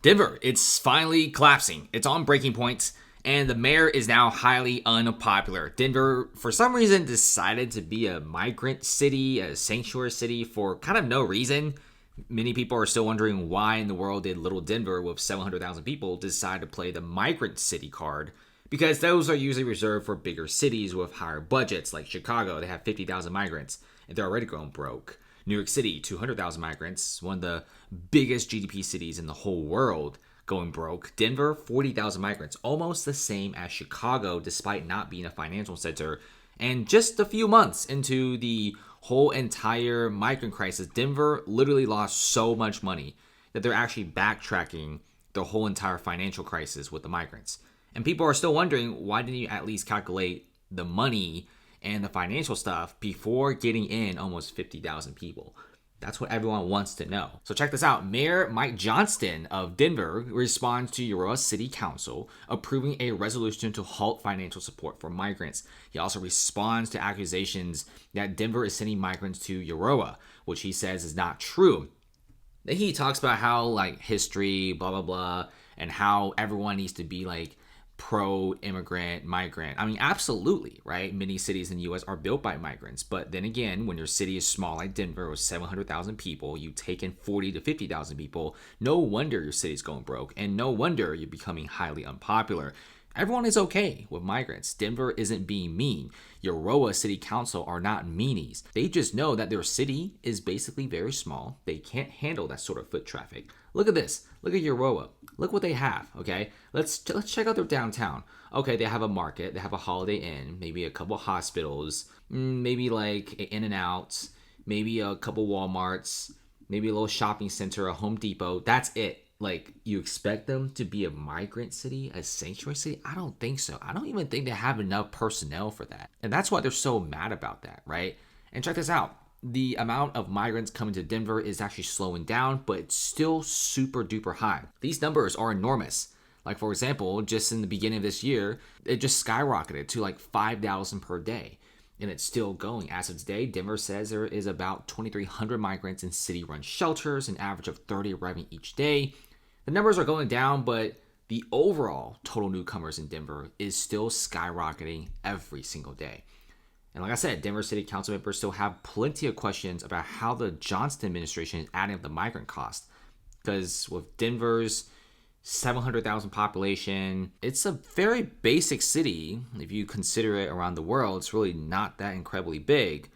Denver, it's finally collapsing. It's on breaking point, and the mayor is now highly unpopular. Denver, for some reason, decided to be a migrant city, a sanctuary city for kind of no reason. Many people are still wondering why in the world did little Denver with 700,000 people decide to play the migrant city card, because those are usually reserved for bigger cities with higher budgets, like Chicago. They have 50,000 migrants, and they're already going broke. New York City, 200,000 migrants, one of the biggest GDP cities in the whole world, going broke. Denver, 40,000 migrants, almost the same as Chicago, despite not being a financial center. And just a few months into the whole entire migrant crisis, Denver literally lost so much money that they're actually backtracking the whole entire financial crisis with the migrants. And people are still wondering, why didn't you at least calculate the money and the financial stuff before getting in almost 50,000 people? That's what everyone wants to know. So check this out. Mayor Mike Johnston of Denver responds to Aurora City Council approving a resolution to halt financial support for migrants. He also responds to accusations that Denver is sending migrants to Aurora, which he says is not true. Then he talks about how history, blah, blah, blah, and how everyone needs to be pro-immigrant, migrant. I mean, absolutely, right? Many cities in the U.S. are built by migrants. But then again, when your city is small like Denver with 700,000 people, you take in 40 to 50,000 people, no wonder your city's going broke. And no wonder you're becoming highly unpopular. Everyone is okay with migrants. Denver isn't being mean. Aurora City Council are not meanies. They just know that their city is basically very small. They can't handle that sort of foot traffic. Look at this. Look at Aurora. Look what they have, okay? Let's check out their downtown. Okay, they have a market. They have a Holiday Inn, maybe a couple hospitals, maybe like an In-N-Out, maybe a couple Walmarts, maybe a little shopping center, a Home Depot. That's it. You expect them to be a migrant city, a sanctuary city? I don't think so. I don't even think they have enough personnel for that. And that's why they're so mad about that, right? And check this out. The amount of migrants coming to Denver is actually slowing down, but it's still super duper high. These numbers are enormous. For example, just in the beginning of this year, it just skyrocketed to 5,000 per day. And it's still going. As of today, Denver says there is about 2,300 migrants in city-run shelters, an average of 30 arriving each day. The numbers are going down, but the overall total newcomers in Denver is still skyrocketing every single day. And like I said, Denver City Council members still have plenty of questions about how the Johnston administration is adding up the migrant cost. Because with Denver's 700,000 population, it's a very basic city. If you consider it around the world, it's really not that incredibly big.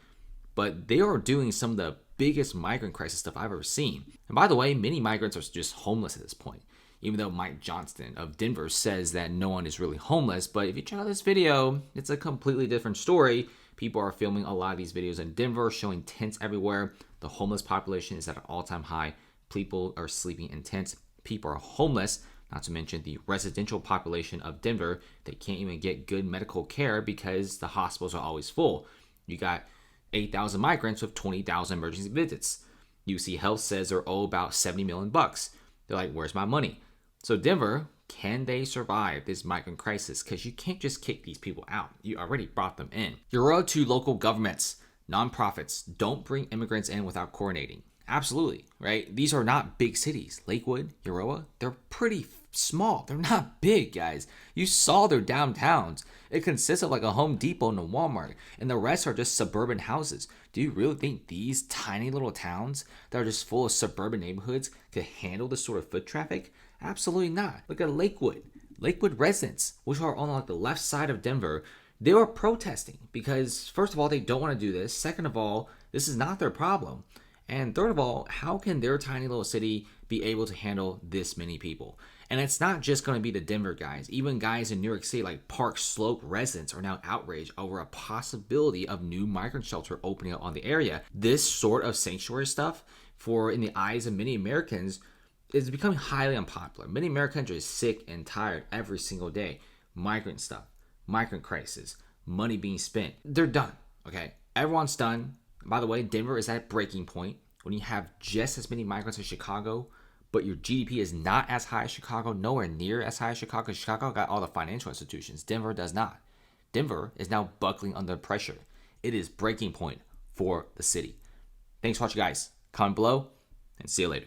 But they are doing some of the biggest migrant crisis stuff I've ever seen. And by the way, many migrants are just homeless at this point. Even though Mike Johnston of Denver says that no one is really homeless. But if you check out this video, it's a completely different story. People are filming a lot of these videos in Denver, showing tents everywhere. The homeless population is at an all-time high. People are sleeping in tents. People are homeless, not to mention the residential population of Denver. They can't even get good medical care because the hospitals are always full. You got 8,000 migrants with 20,000 emergency visits. UC Health says they're owed about $70 million. They're like, where's my money? So Denver, can they survive this migrant crisis? Because you can't just kick these people out. You already brought them in. Euro to local governments, nonprofits, don't bring immigrants in without coordinating. Absolutely, right? These are not big cities. Lakewood, Aurora, they're pretty small. They're not big, guys. You saw their downtowns. It consists of a Home Depot and a Walmart, and the rest are just suburban houses. Do you really think these tiny little towns that are just full of suburban neighborhoods could handle this sort of foot traffic? Absolutely not. Look at Lakewood. Lakewood residents, which are on the left side of Denver, they were protesting because, first of all, they don't want to do this. Second of all, this is not their problem. And third of all, how can their tiny little city be able to handle this many people? And it's not just going to be the Denver guys. Even guys in New York City, like Park Slope residents, are now outraged over a possibility of new migrant shelter opening up on the area. This sort of sanctuary stuff, in the eyes of many Americans, is becoming highly unpopular. Many Americans are sick and tired every single day. Migrant stuff, migrant crisis, money being spent. They're done, okay? Everyone's done. By the way, Denver is at breaking point. When you have just as many migrants as Chicago, but your GDP is not as high as Chicago, nowhere near as high as Chicago. Chicago got all the financial institutions. Denver does not. Denver is now buckling under pressure. It is breaking point for the city. Thanks for watching, guys. Comment below, and see you later.